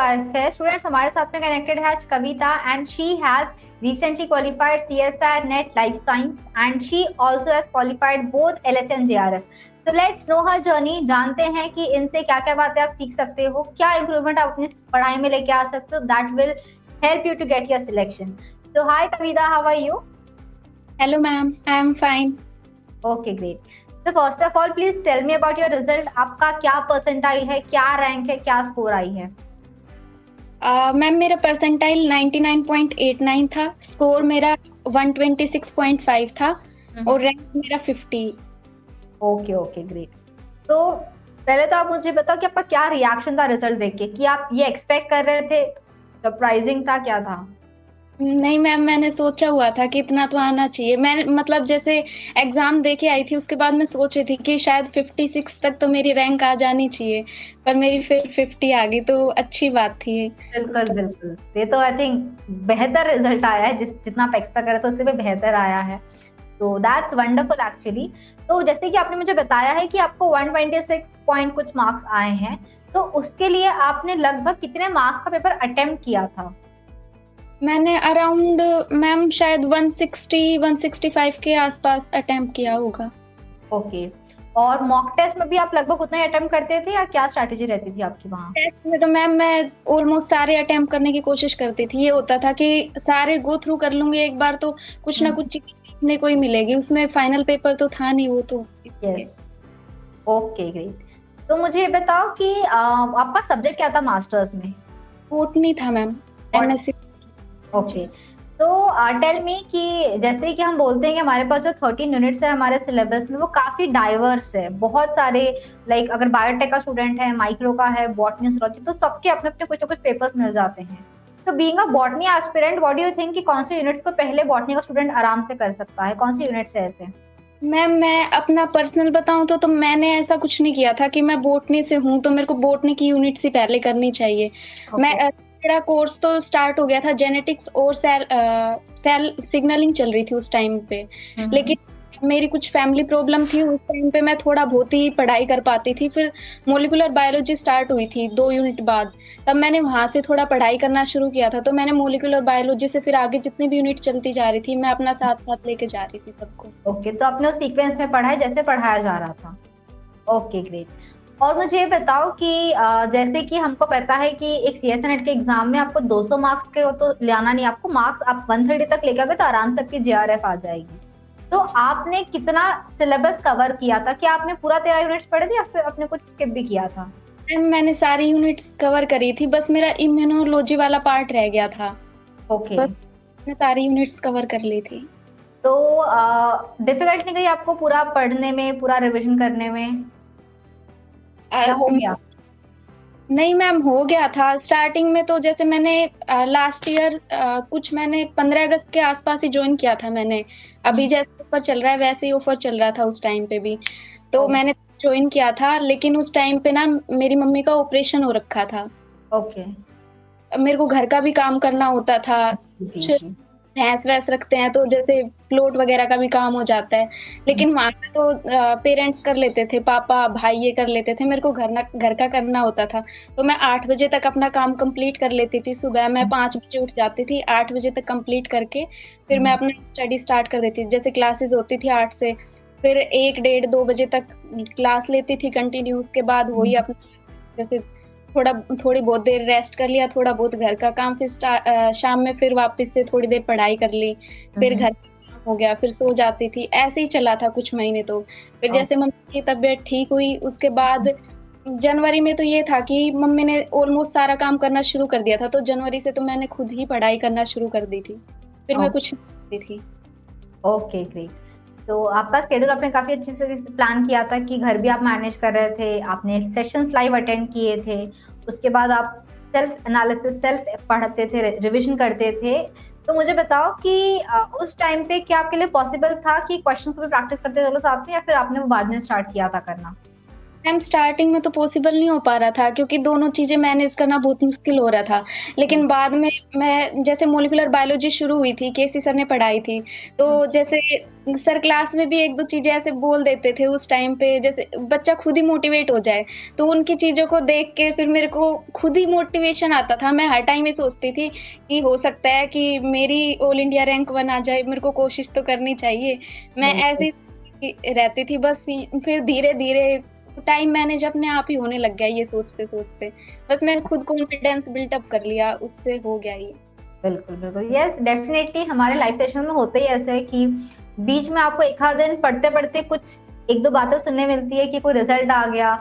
IFS students, हमारे साथ में कनेक्टेड है आज Kavita and she has recently qualified CSIR NET Life Science and she also has qualified both LS and JRF. So let's know her journey. जानते हैं कि इनसे क्या क्या बातें आप सीख सकते हो, क्या इम्प्रूवमेंट आप अपनी पढ़ाई में लेके आ सकते हो, that will help you to get your selection. So hi Kavita, how are you? Hello ma'am, I am fine. Okay, great. So first of all, please tell me about your result. आपका क्या percentile है, क्या rank है, क्या score आई है? Ma'am मेरा percentile 99.89 था, score मेरा 126.5 था और रैंक मेरा 50। Okay okay great. तो पहले तो आप मुझे बताओ कि आपका क्या रिएक्शन था रिजल्ट देख के, कि आप ये एक्सपेक्ट कर रहे थे, सरप्राइजिंग था, क्या था? नहीं मैम, मैंने सोचा हुआ था कि इतना तो आना चाहिए। मैं मतलब जैसे एग्जाम दे के आई थी उसके बाद मैं सोच रही थी कि शायद 56 तक तो मेरी रैंक आ जानी चाहिए, पर मेरी फिर 50 आ गई तो अच्छी बात थी। बिल्कुल बिल्कुल, ये तो आई थिंक बेहतर रिजल्ट आया है, जितना आप एक्सपेक्ट कर रहे थे उससे भी बेहतर आया है, तो दैट्स वंडरफुल एक्चुअली। तो जैसे कि आपने मुझे बताया है कि आपको 126 पॉइंट कुछ मार्क्स आए हैं, तो उसके लिए आपने लगभग कितने मार्क्स का पेपर अटेम्प्ट किया था? मैंने अराउंड मैम शायद 160-165 के आसपास अटेम्प्ट किया होगा। ओके, और मॉक टेस्ट में भी आप लगभग उतना ही अटेम्प्ट करते थे या क्या स्ट्रैटेजी रहती थी आपकी वहाँ? टेस्ट में तो मैम मैं ऑलमोस्ट सारे अटेम्प्ट करने की कोशिश करती थी। ये होता था कि सारे गो थ्रू कर लूंगी एक बार तो कुछ ना कुछ चीज सीखने को ही मिलेगी। उसमें फाइनल पेपर तो था नहीं वो तो। Yes, okay great. तो मुझे ये बताओ कि आपका सब्जेक्ट क्या था मास्टर्स में? बोटनी था मैम, एमएससी। ओके, तो टेल मी कि जैसे कि हम बोलते हैं कि हमारे पास जो 13 यूनिट्स है हमारे सिलेबस में, वो काफी डाइवर्स है, बहुत सारे लाइक अगर बायोटेक का स्टूडेंट है, माइक्रो का है, बॉटनी, जोलॉजी, तो सबके अपने अपने कुछ ना कुछ पेपर्स मिल जाते हैं। तो being a botany aspirant, what do you think कि कौन से यूनिट्स को पहले बॉटनी का स्टूडेंट आराम से कर सकता है, कौन से यूनिट्स है ऐसे? मैम मैं अपना पर्सनल बताऊं तो मैंने ऐसा कुछ नहीं किया था कि मैं बोटनी से हूं तो मेरे को बोटनी की यूनिट ही पहले करनी चाहिए। मेरा कोर्स तो स्टार्ट हो गया था, जेनेटिक्स और सेल सिग्नलिंग चल रही थी उस टाइम पे, लेकिन मेरी कुछ फैमिली प्रॉब्लम थी उस टाइम पे, मैं थोड़ा बहुत ही पढ़ाई कर पाती थी। फिर मोलिकुलर बायोलॉजी स्टार्ट हुई थी 2 यूनिट बाद, तब मैंने वहां से थोड़ा पढ़ाई करना शुरू किया था। तो मैंने मोलिकुलर बायोलॉजी से फिर आगे जितनी भी यूनिट चलती जा रही थी मैं अपना साथ साथ लेके जा रही थी सबको। ओके, तो आपने उस सीक्वेंस में पढ़ा है जैसे पढ़ाया जा रहा था। Okay great. और मुझे ये बताओ कि जैसे कि हमको पता है कि एक सीएसई नेट के एग्जाम में आपको 200 मार्क्स के तो लाना नहीं, आपको मार्क्स आप 130 तक लेके गए तो आराम से आपकी जेआरएफ आ जाएगी। तो आपने कितना सिलेबस कवर किया था? क्या आपने पूरा 13 यूनिट्स पढ़े थे या फिर आपने कुछ स्किप भी किया था? मैंने सारी यूनिट्स कवर करी थी, बस मेरा इम्यूनोलॉजी वाला पार्ट रह गया था। ओके, बस मैंने सारी यूनिट्स कवर कर ली थी। तो डिफिकल्ट नहीं गई आपको पूरा पढ़ने में, पूरा रिविजन करने में, या हो गया? नहीं मैम, हो गया था स्टार्टिंग में। तो जैसे मैंने लास्ट ईयर कुछ मैंने 15 अगस्त के आसपास ही ज्वाइन किया था मैंने। अभी जैसे ऑफर चल रहा है वैसे ही ऑफर चल रहा था उस टाइम पे भी, तो मैंने ज्वाइन किया था। लेकिन उस टाइम पे ना मेरी मम्मी का ऑपरेशन हो रखा था। ओके, मेरे को घर का भी काम करना होता था, जी जी। भैंस वैस रखते हैं तो जैसे प्लॉट वगैरह का भी काम हो जाता है। लेकिन वहां पे तो पेरेंट्स कर लेते थे, पापा भाई ये कर लेते थे, मेरे को घर का करना होता था। तो मैं 8 बजे तक अपना काम कंप्लीट कर लेती थी। सुबह मैं 5 बजे उठ जाती थी, 8 बजे तक कंप्लीट करके फिर मैं अपना स्टडी स्टार्ट कर देती थी। जैसे क्लासेस होती थी 8 से, फिर 1 डेढ़ 2 बजे तक क्लास लेती थी कंटिन्यू। उसके बाद वही अपना जैसे थोड़ी बहुत देर रेस्ट कर लिया, थोड़ा बहुत घर का काम, फिर शाम में फिर वापस से थोड़ी देर पढ़ाई कर ली, फिर घर का काम हो गया, फिर सो जाती थी। ऐसे ही चला था कुछ महीने। तो फिर जैसे मम्मी की तबीयत ठीक हुई उसके बाद जनवरी में तो ये था कि मम्मी ने ऑलमोस्ट सारा काम करना शुरू कर दिया था, तो जनवरी से तो मैंने खुद ही पढ़ाई करना शुरू कर दी थी, फिर मैं कुछ नहीं करती थी। Okay great. तो आपका स्केड्यूल आपने काफी अच्छे से प्लान किया था कि घर भी आप मैनेज कर रहे थे, आपने सेशंस लाइव अटेंड किए थे, उसके बाद आप सेल्फ एनालिसिस, सेल्फ पढ़ते थे, रिवीजन करते थे। तो मुझे बताओ कि उस टाइम पे क्या आपके लिए पॉसिबल था कि क्वेश्चन को भी प्रैक्टिस करते चलो साथ में, या फिर आपने वो बाद में स्टार्ट किया था करना? मैम स्टार्टिंग में तो पॉसिबल नहीं हो पा रहा था क्योंकि दोनों चीज़ें मैनेज करना बहुत मुश्किल हो रहा था। लेकिन बाद में मैं जैसे मॉलिक्यूलर बायोलॉजी शुरू हुई थी, केसी सर ने पढ़ाई थी, हुँ, तो जैसे सर क्लास में भी 1-2 चीज़ें ऐसे बोल देते थे उस टाइम पे जैसे बच्चा खुद ही मोटिवेट हो जाए। तो उनकी चीज़ों को देख के फिर मेरे को खुद ही मोटिवेशन आता था। मैं हर टाइम ये सोचती थी कि हो सकता है कि मेरी ऑल इंडिया रैंक 1 आ जाए, मेरे को कोशिश तो करनी चाहिए। मैं बिल्कुल। ऐसे ही रहती थी बस फिर धीरे-धीरे टाइम मैनेज अपने आप ही होने लग गया ये सोचते-सोचते। बस मैंने खुद कॉन्फिडेंस बिल्ट अप कर लिया, उससे हो गया ये। बिल्कुल, बिल्कुल। येस, डेफ़िनेटली हमारे लाइफ़ सेशन में होता ही ऐसा है कि बीच में आपको एक आध दिन पढ़ते-पढ़ते कुछ 1-2 बातें सुनने मिलती है कि कोई रिज़ल्ट आ गया,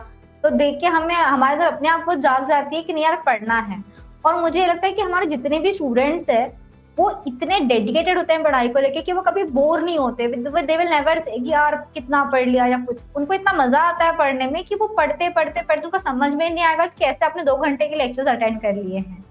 तो देख के हमें हमारे अंदर अपने आप वो जाग जाती है कि नहीं यार पढ़ना है। और मुझे ये लगता है कि हमारे जितने भी स्टूडेंट्स हैं, वो इतने डेडिकेटेड होते हैं पढ़ाई को लेके कि वो कभी बोर नहीं होते। दे विल नेवर से कि यार कितना पढ़ लिया या कुछ। उनको इतना मज़ा आता है पढ़ने में कि वो पढ़ते-पढ़ते उनको समझ में नहीं आएगा कि कैसे आपने 2 घंटे के लेक्चर्स अटेंड कर लिए हैं।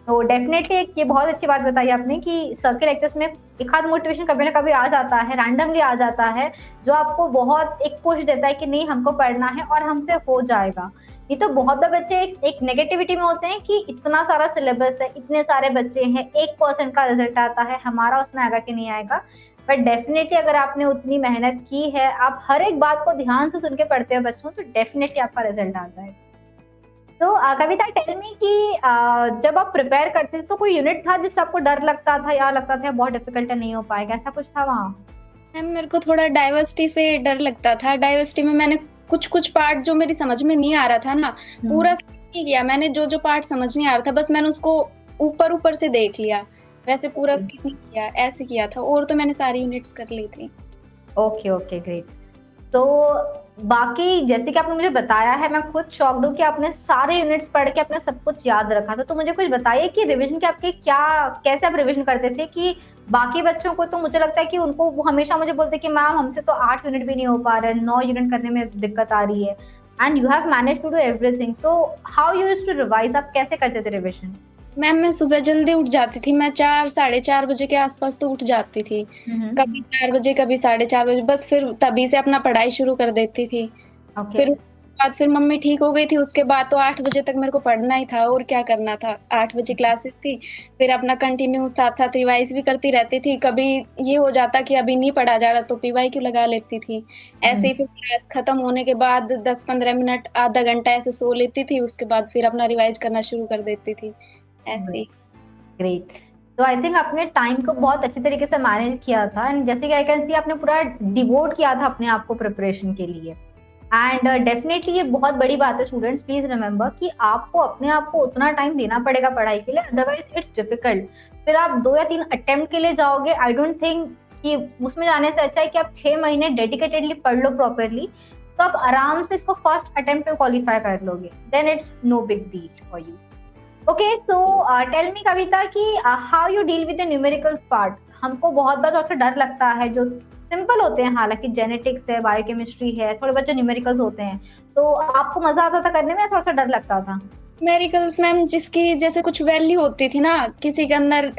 तो डेफ़िनेटली एक ये बहुत अच्छी बात बताई आपने कि सर के लेक्चर्स में एक आध मोटिवेशन कभी ना कभी आ जाता है, रैंडमली आ जाता है, जो आपको बहुत एक पुश देता है कि नहीं हमको पढ़ना है और हमसे हो जाएगा। नहीं तो बहुत बार बच्चे एक नेगेटिविटी में होते हैं कि इतना सारा सिलेबस है, इतने सारे बच्चे हैं, 1% का रिज़ल्ट आता है, हमारा उसमें आएगा कि नहीं आएगा। बट डेफ़िनेटली अगर आपने उतनी मेहनत की है, आप हर एक बात को ध्यान से सुन के पढ़ते हो बच्चों, तो डेफ़िनेटली आपका रिज़ल्ट आ जाएगा। तो कविता टेल मी कि जब आप प्रिपेयर करते थे तो कोई यूनिट था जिससे आपको डर लगता था या लगता था बहुत डिफिकल्ट है नहीं हो पाएगा, ऐसा कुछ था वहाँ? मैम मेरे को थोड़ा डाइवर्सिटी से डर लगता था। डाइवर्सिटी में मैंने कुछ-कुछ पार्ट जो मेरी समझ में नहीं आ रहा था ना, हुँ। पूरा स्किप नहीं किया। मैंने जो-जो पार्ट समझ नहीं आ रहा था बस मैंने उसको ऊपर-ऊपर से देख लिया। वैसे पूरा स्किप नहीं किया, ऐसे किया था और तो मैंने सारी यूनिट्स कर ली थी। Okay, okay, great. तो बाकी जैसे कि आपने मुझे बताया है, मैं खुद शॉक्ड हूँ कि आपने सारे यूनिट्स पढ़ के आपने सब कुछ याद रखा था। तो मुझे कुछ बताइए कि रिवीजन के आपके क्या कैसे आप रिवीजन करते थे कि बाकी बच्चों को तो मुझे लगता है कि उनको वो हमेशा मुझे बोलते हैं कि मैम हमसे तो 8 यूनिट भी नहीं हो पा रहे हैं, 9 यूनिट करने में दिक्कत आ रही है and you have managed to do everything. So how you used to revise, आप कैसे करते थे रिवीजन? मैम मैं सुबह जल्दी उठ जाती थी। मैं 4 साढ़े 4 बजे के आस-पास तो उठ जाती थी। हुँ, हुँ। कभी 4 बजे, कभी साढ़े 4 बजे बस फिर तभी से अपना पढ़ाई शुरू कर देती थी। ओके। फिर उसके बाद फिर मम्मी ठीक हो गई थी, उसके बाद तो 8 बजे तक मेरे को पढ़ना ही था और क्या करना था। 8 बजे क्लासेस थी, फिर अपना कंटिन्यू साथ-साथ रिवाइज़ भी करती रहती थी। कभी ये हो जाता कि अभी नहीं पढ़ा जा रहा तो पीवाईक्यू लगा लेती थी। ऐसे हुँ। ही फिर क्लास खत्म होने के बाद 10-15 मिनट, आधा घंटा ऐसे सो लेती थी, उसके बाद फिर अपना रिवाइज़ करना शुरू कर देती थी, ऐसे ही। ग्रेट। तो आई थिंक आपने टाइम को बहुत अच्छे तरीके से मैनेज किया था एंड जैसे कि आई कैन सी आपने पूरा डिवोट किया था अपने आप को प्रिपरेशन के लिए एंड डेफिनेटली ये बहुत बड़ी बात है। स्टूडेंट्स प्लीज रिमेंबर कि आपको अपने आप को उतना टाइम देना पड़ेगा पढ़ाई के लिए, अदरवाइज इट्स डिफिकल्ट। फिर आप 2 या 3 अटेम्प्ट के लिए जाओगे, आई डोंट थिंक कि उसमें जाने से अच्छा है कि आप 6 महीने डेडिकेटेडली पढ़ लो प्रॉपरली, तो आप आराम से इसको फर्स्ट अटेम्प्ट में क्वालिफाई कर लोगे, then it's no big deal for you. Okay, so tell me Kavita कि how you deal with the numericals part. हमको बहुत बार थोड़ा सा डर लगता है, जो सिंपल होते हैं, हालांकि जेनेटिक्स है, बायोकेमिस्ट्री है, थोड़े बहुत जो न्यूमेरिकल्स होते हैं, तो आपको मजा आता था करने में या थोड़ा सा डर लगता था? न्यूमेरिकल्स मैम जिसकी जैसे कुछ वैल्यू होती थी ना, किसी के अंदर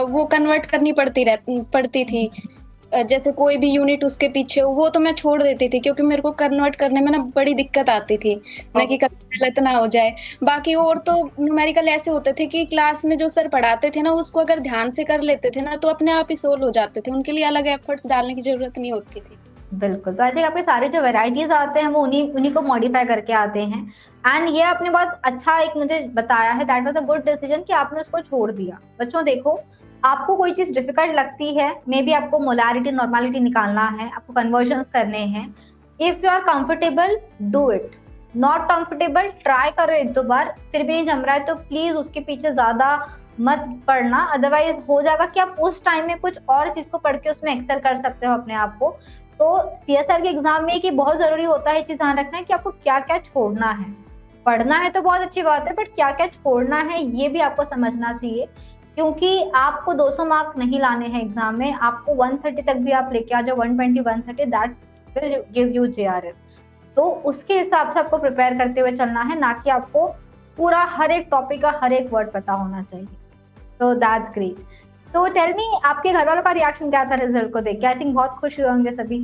वो कन्वर्ट करनी पड़ती थी। जैसे कोई भी यूनिट उसके पीछे हो, वो तो मैं छोड़ देती थी क्योंकि मेरे को कन्वर्ट करने में ना बड़ी दिक्कत आती थी। मैं कि कभी गलत ना हो जाए। बाकी और तो न्यूमेरिकल ऐसे होते थे कि क्लास में जो सर पढ़ाते थे ना, उसको अगर ध्यान से कर लेते थे ना, तो अपने आप ही सोल्व हो जाते थे। उनके लिए अलग एफर्ट्स डालने की ज़रूरत नहीं होती थी। बिल्कुल, तो आई थिंक आपके सारे जो वैराइटीज़ आते हैं वो उन्हीं उन्हीं को मॉडिफ़ाई करके आते हैं एंड ये आपने बहुत अच्छा एक मुझे बताया है, that was a good decision कि आपने उसको छोड़ दिया। बच्चों देखो, आपको कोई चीज़ डिफ़िकल्ट लगती है, मेबी आपको मोलारिटी, नॉर्मैलिटी निकालना है, आपको कन्वर्जन्स करने हैं। If you are comfortable, do it. Not comfortable, try करो 1-2 बार, फिर भी नहीं जम रहा है तो प्लीज़ उसके पीछे ज़्यादा मत पढ़ना, अदरवाइज़ हो जाएगा कि आप उस टाइम में कुछ और चीज़ को पढ़ के उसमें एक्सेल कर सकते हो अपने आप को। तो सीएसआर के एग्जाम में कि बहुत ज़रूरी होता है ये चीज़ ध्यान रखना है कि आपको क्या-क्या छोड़ना है। पढ़ना है तो बहुत अच्छी बात है, बट क्या-क्या छोड़ना है ये भी आपको समझना चाहिए, क्योंकि आपको 200 मार्क नहीं लाने हैं एग्जाम में, आपको 130 तक भी आप लेके आ जाओ, 120, 130 that will give you JRF. तो उसके हिसाब से आपको प्रिपेयर करते हुए चलना है, ना कि आपको पूरा हर एक टॉपिक का हर एक वर्ड पता होना चाहिए। तो दैट्स ग्रेट। तो टेल मी आपके घर वालों का रिएक्शन क्या था रिजल्ट को देख के? आई थिंक बहुत खुश हुए होंगे सभी।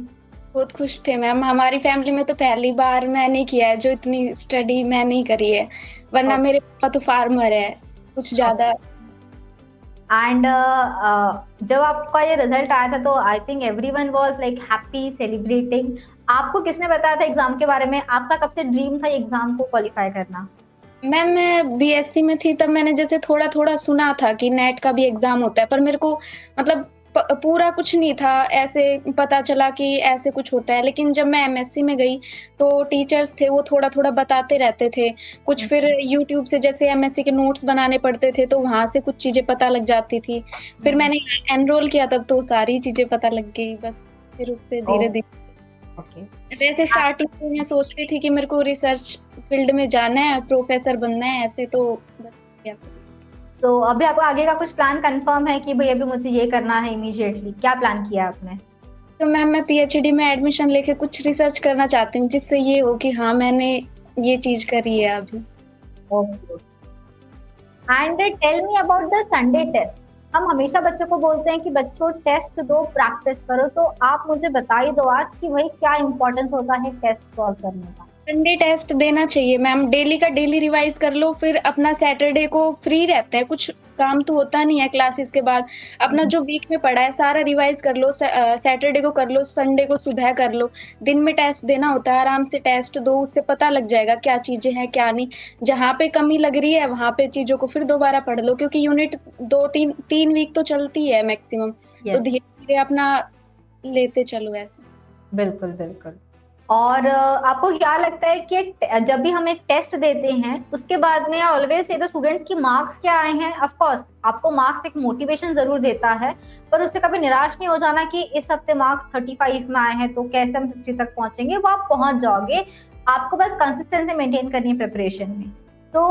बहुत खुश थे मैम। हमारी फैमिली में तो पहली बार मैंने किया है जो इतनी स्टडी मैंने ही करी है, वरना मेरे पापा तो फार्मर है, कुछ ज़्यादा। एंड जब आपका ये रिजल्ट आया था तो I think everyone was like happy celebrating. आपको किसने बताया था एग्जाम के बारे में? आपका कब से ड्रीम था एग्जाम को क्वालिफाई करना? मैम मैं बीएससी में थी तब मैंने जैसे थोड़ा-थोड़ा सुना था कि नेट का भी एग्ज़ाम होता है, पर मेरे को मतलब पूरा कुछ नहीं था, ऐसे पता चला कि ऐसे कुछ होता है। लेकिन जब मैं एमएससी में गई, तो टीचर्स थे वो थोड़ा-थोड़ा बताते रहते थे। कुछ फिर यूट्यूब से जैसे एमएससी के नोट्स बनाने पड़ते थे, तो वहाँ से कुछ चीज़ें पता लग जाती थी। फिर मैंने एनरोल किया तब तो सारी चीज़ें पता लग गई बस, फिर उससे धीरे-धीरे। ओके। वैसे स्टार्टिंग में मैं सोचती थी कि मेरे को रिसर्च फील्ड में जाना है, प्रोफेसर बनना है, ऐसे तो बस क्या। तो अभी आपका आगे का कुछ प्लान कंफर्म है कि भाई अभी मुझे ये करना है इमीडिएटली? क्या प्लान किया है आपने? तो मैम मैं पीएचडी में एडमिशन लेके कुछ रिसर्च करना चाहती हूँ, जिससे ये हो कि हाँ, मैंने ये चीज़ करी है अभी। Okay. And tell me about the Sunday test. हम हमेशा बच्चों को बोलते हैं कि बच्चों टेस्ट दो, प्रैक्टिस करो, तो आप मुझे बता ही दो आज कि भाई क्या इंपॉर्टेंस होता है टेस्ट सॉल्व करने का? संडे टेस्ट देना चाहिए मैम, डेली का डेली रिवाइज कर लो, फिर अपना सैटरडे को फ्री रहते हैं, कुछ काम तो होता नहीं है क्लासेस के बाद। अपना जो वीक में पढ़ा है सारा रिवाइज कर लो, सैटरडे को कर लो, संडे को सुबह कर लो। दिन में टेस्ट देना होता है, आराम से टेस्ट दो, उससे पता लग जाएगा क्या चीज़ें हैं, क्या नहीं। जहाँ पे कमी लग रही है, वहाँ पे चीज़ों को फिर दोबारा पढ़ लो, क्योंकि यूनिट 2-3 वीक तो चलती है मैक्सिमम। तो यस, धीरे-धीरे अपना लेते चलो ऐसे। बिल्कुल बिल्कुल। और आपको क्या लगता है कि जब भी हम एक टेस्ट देते हैं उसके बाद में ऑलवेज से द स्टूडेंट्स की मार्क्स क्या आए हैं? ऑफ कोर्स आपको मार्क्स एक मोटिवेशन जरूर देता है, पर उससे कभी निराश नहीं हो जाना कि इस हफ्ते मार्क्स 35 में आए हैं तो कैसे हम 60 तक पहुंचेंगे। वो आप पहुंच जाओगे, आपको बस कंसिस्टेंसी मेंटेन करनी है प्रिपरेशन में। तो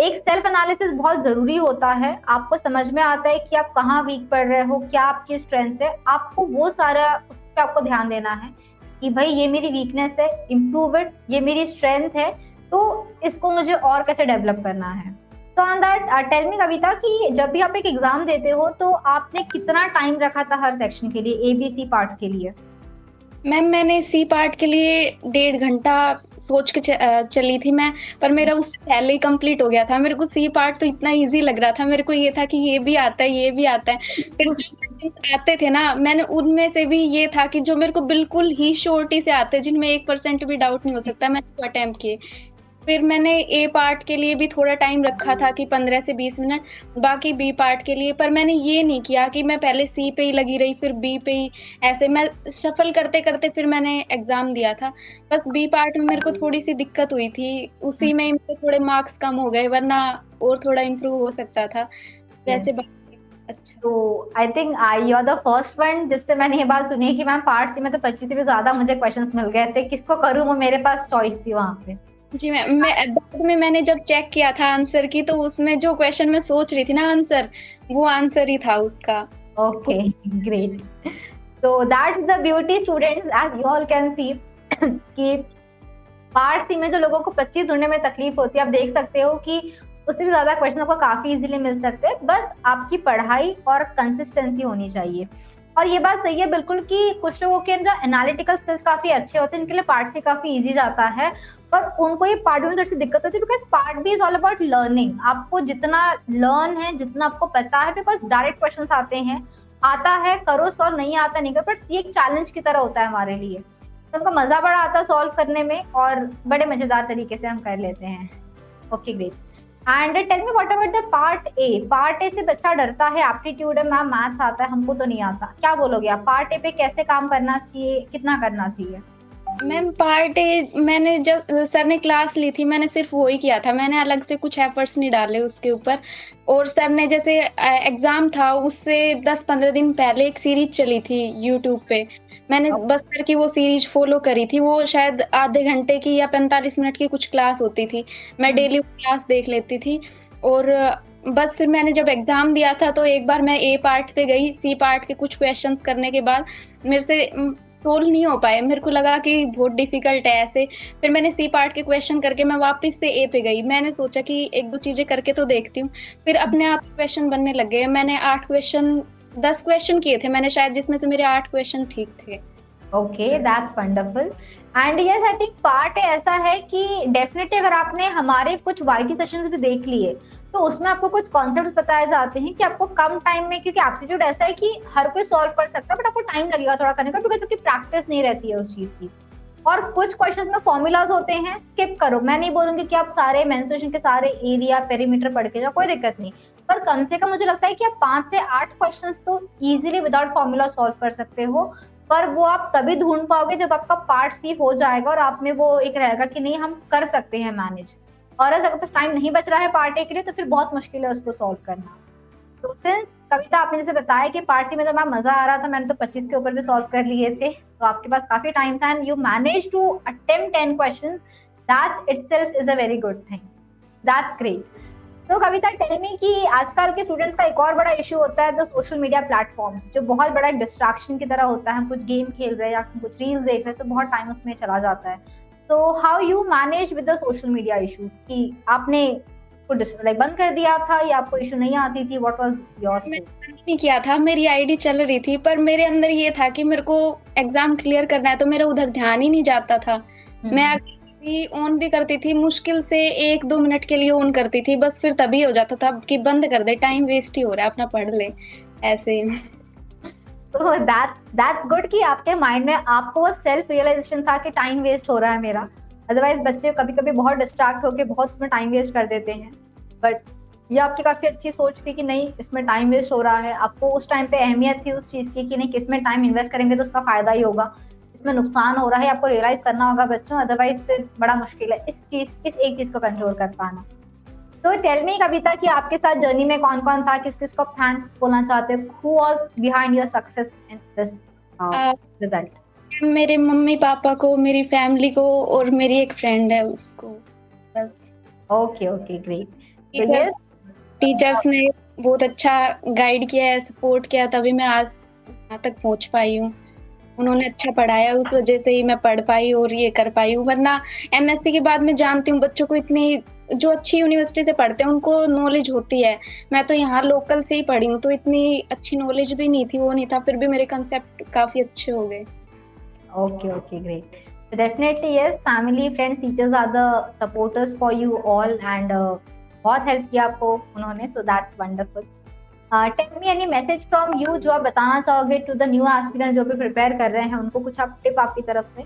एक सेल्फ एनालिसिस बहुत जरूरी होता है। आपको समझ में आता है कि आप कहाँ वीक पढ़ रहे हो, क्या आपकी स्ट्रेंथ है, आपको वो सारा उस पर आपको ध्यान देना है कि भाई ये मेरी वीकनेस है, इम्प्रूव इट, ये मेरी स्ट्रेंथ है, तो इसको मुझे और कैसे डेवलप करना है। तो on that tell me Kavita कि जब भी आप एक एग्जाम देते हो तो आपने कितना टाइम रखा था हर सेक्शन के लिए, एबीसी पार्ट के लिए? मैम मैंने सी पार्ट के लिए 1.5 घंटा सोच के चली थी मैं, पर मेरा उससे पहले ही कंप्लीट हो गया था। मेरे को सी पार्ट तो इतना इजी लग रहा था, मेरे को ये था कि ये भी आता है, ये भी आता है। फिर जो क्वेश्चंस आते थे ना, मैंने उनमें से भी ये था कि जो मेरे को बिल्कुल ही श्योरिटी से आते, जिनमें 1% भी डाउट नहीं हो सकता, मैंने वो अटेम्प्ट किए। फिर मैंने ए पार्ट के लिए भी थोड़ा टाइम रखा था कि 15 से 20 मिनट, बाकी बी पार्ट के लिए। पर मैंने ये नहीं किया कि मैं पहले सी पे ही लगी रही फिर बी पे ही, ऐसे मैं सफल करते-करते फिर मैंने एग्ज़ाम दिया था। बस बी पार्ट में मेरे को थोड़ी-सी दिक्कत हुई थी, उसी में ही मेरे थोड़े मार्क्स कम हो गए, वरना और थोड़ा इम्प्रूव हो सकता था। वैसे बाकी अच्छा। तो I think I you are the first one जिससे मैंने ये बात सुनी है कि मैम पार्ट 3 में तो 25 से भी ज्यादा मुझे क्वेश्चंस मिल गए थे, किसको करूँ, वो मेरे पास चॉइस थी वहाँ पे। जी मैं बाद में मैंने जब चेक किया था आंसर की, तो उसमें जो क्वेश्चन मैं सोच रही थी ना आंसर, वो आंसर ही था उसका। Okay, great. तो that's the beauty students, as you all can see कि पार्ट 3 में जो लोगों को 25 ढूंढने में तकलीफ होती है, आप देख सकते हो कि उससे भी ज्यादा क्वेश्चन आपको काफी इजीली मिल सकते हैं। बस आपकी पढ़ाई और कंसिस्टेंसी होनी चाहिए। और ये बात सही है बिल्कुल कि कुछ लोगों के अंदर एनालिटिकल स्किल्स काफी अच्छे होते हैं, इनके लिए पार्ट 3 काफी इजी जाता है, पर उनको ये पार्ट में थोड़ी सी दिक्कत होती है because part B is all about learning. आपको जितना लर्न है, जितना आपको पता है, बिकॉज डायरेक्ट क्वेश्चन आते हैं, आता है करो सॉल्व, नहीं आता नहीं करो, बट ये एक चैलेंज की तरह होता है हमारे लिए, तो हमको मजा बड़ा आता है सॉल्व करने में और बड़े मजेदार तरीके से हम कर लेते हैं। Okay, great. And tell me what about the part A? Part A से बच्चा डरता है, एप्टीट्यूड है, मैम मैथ्स आता है, हमको तो नहीं आता, क्या बोलोगे आप? पार्ट ए पे कैसे काम करना चाहिए, कितना करना चाहिए? मैम पार्ट ए मैंने जब सर ने क्लास ली थी, मैंने सिर्फ वो ही किया था, मैंने अलग से कुछ एफर्ट्स नहीं डाले उसके ऊपर। और सर ने जैसे एग्जाम था उससे 10-15 दिन पहले एक सीरीज चली थी यूट्यूब पे, मैंने बस सर की वो सीरीज फॉलो करी थी। वो शायद आधे घंटे की या 45 मिनट की कुछ क्लास होती थी, मैं डेली क्लास देख लेती थी। और बस फिर मैंने जब एग्जाम दिया था तो एक बार मैं ए पार्ट पे गई, सी पार्ट के कुछ क्वेश्चंस करने के बाद मेरे से सोल्व नहीं हो पाए, मेरे को लगा कि बहुत डिफिकल्ट है ऐसे। फिर मैंने सी पार्ट के क्वेश्चन करके मैं वापस से ए पे गई, मैंने सोचा कि 1-2 चीजें करके तो देखती हूँ। फिर अपने आप क्वेश्चन बनने लग गए। मैंने 10 क्वेश्चन किए थे मैंने शायद, जिसमें से मेरे 8 क्वेश्चन ठीक थे। Okay, that's wonderful. And yes, I think part ऐसा है कि डेफिनेटली अगर आपने हमारे कुछ वाईटी सेशंस भी देख लिए तो उसमें आपको कुछ कॉन्सेप्ट बताए जाते हैं कि आपको कम टाइम में, क्योंकि एप्टीट्यूड ऐसा है कि हर कोई सॉल्व कर सकता है बट आपको टाइम लगेगा थोड़ा करने का, बिकॉज आपकी प्रैक्टिस नहीं रहती है उस चीज की। और कुछ क्वेश्चंस में फॉर्मूलाज होते हैं, स्किप करो। मैं नहीं बोलूंगी कि आप सारे मेंस्ट्रुएशन के सारे एरिया पेरीमीटर पढ़ के जाओ, कोई दिक्कत नहीं, पर कम से कम मुझे लगता है कि आप 5 से 8 क्वेश्चंस तो इजीली विदाउट फॉर्मूला सॉल्व कर सकते हो। पर वो आप तभी ढूंढ पाओगे जब आपका पार्ट सी हो जाएगा और आप में वो एक रहेगा कि नहीं हम कर सकते हैं मैनेज। और अगर कुछ टाइम नहीं बच रहा है पार्ट ए के लिए तो फिर बहुत मुश्किल है उसको सॉल्व करना। तो सिंस कविता आपने जैसे बताया कि पार्टी में तो मैं मजा आ रहा था, मैंने तो 25 के ऊपर भी सॉल्व कर लिए थे, तो आपके पास काफी टाइम था and you manage to attempt 10 questions, that's itself is a very good thing, that's great. तो कविता टेल मी कि आजकल के स्टूडेंट्स का एक और बड़ा इशू होता है द सोशल मीडिया प्लेटफॉर्म्स, जो बहुत बड़ा एक डिस्ट्रैक्शन की तरह होता है। हम कुछ गेम खेल रहे हैं या कुछ रील्स देख रहे हैं तो बहुत टाइम उसमें चला जाता है। तो how you manage with the social media issues, कि आपने लाइक बंद कर दिया था या आपको इशू नहीं आती थी, व्हाट वाज योर्स? मैंने बंद नहीं किया था, मेरी आईडी चल रही थी, पर मेरे अंदर ये था कि मेरे को एग्जाम क्लियर करना है, तो मेरा उधर ध्यान ही नहीं जाता था। मैं अगर ऑन भी करती थी, मुश्किल से 1-2 मिनट के लिए ऑन करती थी, बस फिर तभी हो जाता था कि बंद कर दे, टाइम वेस्ट ही हो रहा है, अपना पढ़ ले ऐसे। तो दैट्स गुड कि आपके माइंड में आपको वो सेल्फ रियलाइजेशन था कि टाइम वेस्ट हो रहा है मेरा। अदरवाइज बच्चे कभी कभी बहुत डिस्ट्रैक्ट होकर बहुत उसमें टाइम वेस्ट कर देते हैं, बट ये आपकी काफी अच्छी सोच थी कि नहीं इसमें टाइम वेस्ट हो रहा है। आपको उस टाइम पे अहमियत थी उस चीज की कि नहीं किसमें टाइम इन्वेस्ट करेंगे तो उसका फायदा ही होगा, इसमें नुकसान हो रहा है आपको रियलाइज करना होगा बच्चों, अदरवाइज फिर बड़ा मुश्किल है इस एक चीज को कंट्रोल कर पाना। तो टेल मी कविता कि आपके साथ जर्नी में कौन कौन था, किस किस को थैंक्स बोलना चाहते हो, who was behind your success in this result? मेरे मम्मी पापा को, मेरी फैमिली को और मेरी एक फ्रेंड है उसको, बस। Okay great. सो ये टीचर्स ने बहुत अच्छा गाइड किया है, सपोर्ट किया, तभी मैं आज यहाँ तक पहुँच पाई हूँ। उन्होंने अच्छा पढ़ाया, उस वजह से ही मैं पढ़ पाई और ये कर पाई हूँ। वरना एमएससी के बाद मैं जानती हूँ बच्चों को इतनी, जो अच्छी यूनिवर्सिटी से पढ़ते हैं उनको नॉलेज होती है। मैं तो यहाँ लोकल से ही पढ़ी हूँ, तो इतनी अच्छी नॉलेज भी नहीं थी, वो नहीं था, फिर भी मेरे कंसेप्ट काफी अच्छे हो गए। Okay great. So definitely yes, family, friends, teachers are the supporters for you all and बहुत हेल्प किया आपको उन्होंने, so that's wonderful. Tell me any message from you जो आप बताना चाहोगे to the new aspirant जो भी प्रिपेयर कर रहे हैं, उनको कुछ आप टिप आपकी तरफ से?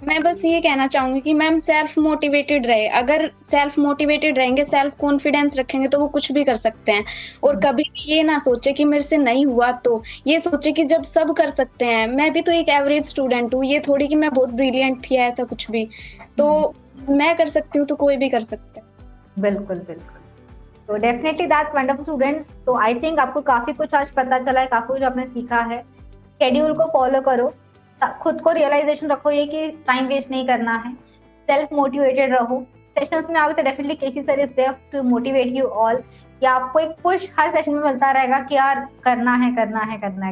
मैं बस ये कहना चाहूंगी कि मैम सेल्फ मोटिवेटेड रहे। अगर सेल्फ मोटिवेटेड रहेंगे, सेल्फ कॉन्फिडेंस रखेंगे तो वो कुछ भी कर सकते हैं। और कभी भी ये ना सोचे कि मेरे से नहीं हुआ, तो ये सोचे कि जब सब कर सकते हैं, मैं भी तो एक एवरेज स्टूडेंट हूँ, ये थोड़ी कि मैं बहुत ब्रिलियंट थी ऐसा कुछ भी, तो मैं कर सकती हूँ तो कोई भी कर सकता है। बिल्कुल। तो डेफिनेटली दैट्स वंडरफुल स्टूडेंट्स। तो आई थिंक आपको काफी कुछ आज पता चला है, काफी कुछ आपने सीखा है। शेड्यूल को फॉलो करो, खुद को रियलाइजेशन रखो ये कि टाइम वेस्ट नहीं करना है, सेल्फ मोटिवेटेड रहो। सेशंस में आओगे तो definitely KC sir is there to motivate you all, या आपको एक पुश हर सेशन में मिलता रहेगा कि यार करना है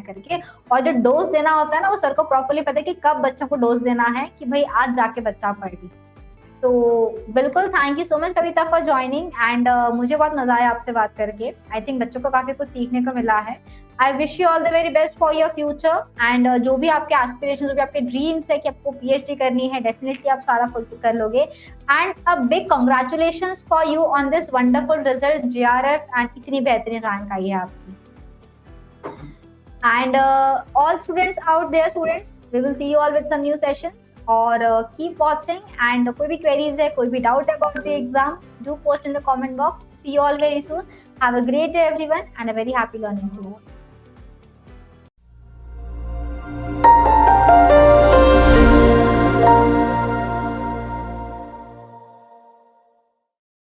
करके। और जो डोज देना होता है ना, वो सर को प्रॉपर्ली पता है कि कब बच्चों को डोज देना है कि भाई आज जाके बच्चा पढ़ ली। तो बिल्कुल thank you so much Kavita for joining and मुझे बहुत मजा आया आपसे बात करके। आई थिंक बच्चों को काफी कुछ सीखने को मिला है। I wish you all the very best for your future and जो भी आपके एस्पिरेशन, जो भी आपके ड्रीम्स है कि आपको पीएचडी करनी है, डेफिनेटली आप सारा फुलफिल कर लोगे। And a big congratulations for you on this wonderful result JRF and इतनी बेहतरीन रैंक आई है आपकी। And all students out there, students we will see you all with some new sessions और कीप वॉचिंग एंड कोई भी queries है, कोई भी doubt about the exam, do post in the comment box. See you all very soon. Have a great day everyone and a very happy learning to you.